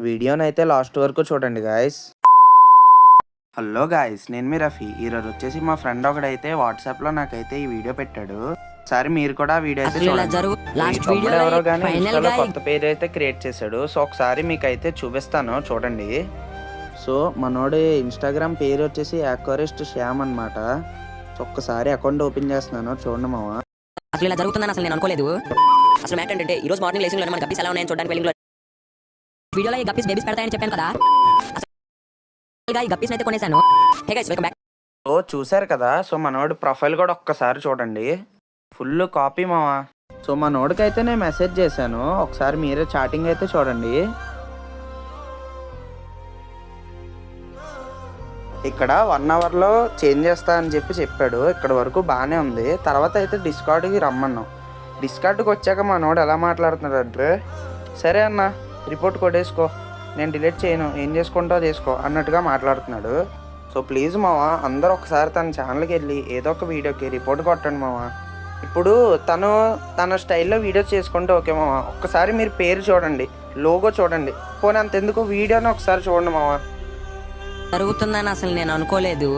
వీడియోనైతే లాస్ట్ వరకు చూడండి గాయ్స్. హలో గాయ్స్, నేను మీ రఫీ. ఈరోజు వచ్చేసి మా ఫ్రెండ్ ఒకడైతే వాట్సాప్లో నాకైతే ఈ వీడియో పెట్టాడు. ఒకసారి మీరు కూడా ఆ వీడియో అయితే చూడండి. ఎవరో కానీ ఇన్స్టాలో కొత్త పేజ్ అయితే క్రియేట్ చేశాడు. సో ఒకసారి మీకైతే చూపిస్తాను చూడండి. సో మనోడి ఇన్స్టాగ్రామ్ పేరు వచ్చేసి యాక్వరిస్ట్ శ్యామ్ అనమాట. ఒక్కసారి అకౌంట్ ఓపెన్ చేస్తున్నాను చూడండి మామ. అసలు ఇలా జరుగుతుందని అసలు నేను అనుకోలేదు. అసలు మ్యాటర్ ఏంటంటే ఈ రోజు మార్నింగ్ లేచిన మన గప్పీస్ ఎలా ఉన్నాయని చూడడానికి వెళ్ళి వీడియోలో ఈ గప్పీస్ బేబీస్ పెడతాయని చెప్పాను కదా. ఈ గప్పీస్ అయితే కొనేసాను. Hey guys, welcome back. So చూసారు కదా. సో మనోడి ప్రొఫైల్ కూడా ఒక్కసారి చూడండి, ఫుల్ కాపీ మావా. సో మనోడికి అయితే నేను మెసేజ్ చేశాను, ఒకసారి మీరే చాటింగ్ అయితే చూడండి. ఇక్కడ 1 అవర్లో చేంజ్ చేస్తా అని చెప్పాడు. ఇక్కడ వరకు బాగానే ఉంది. తర్వాత అయితే డిస్కార్డ్కి రమ్మన్నాం. డిస్కార్డ్కి వచ్చాక మనోడు ఎలా మాట్లాడుతున్నాడు అంటే, సరే అన్న రిపోర్ట్ కొట్టేసుకో, నేను డిలీట్ చేయను, ఏం చేసుకుంటావు చేసుకో అన్నట్టుగా మాట్లాడుతున్నాడు. సో ప్లీజ్ మావా, అందరూ ఒకసారి తన ఛానల్కి వెళ్ళి ఏదో ఒక వీడియోకి రిపోర్ట్ కొట్టండి మావా. ఇప్పుడు తను తన స్టైల్లో వీడియోస్ చేసుకుంటే ఓకే మావా. ఒక్కసారి మీరు పేరు చూడండి, లోగో చూడండి, పోనీ అంతెందుకు వీడియోని ఒకసారి చూడండి మావా. జరుగుతుందని అసలు నేను అనుకోలేదు.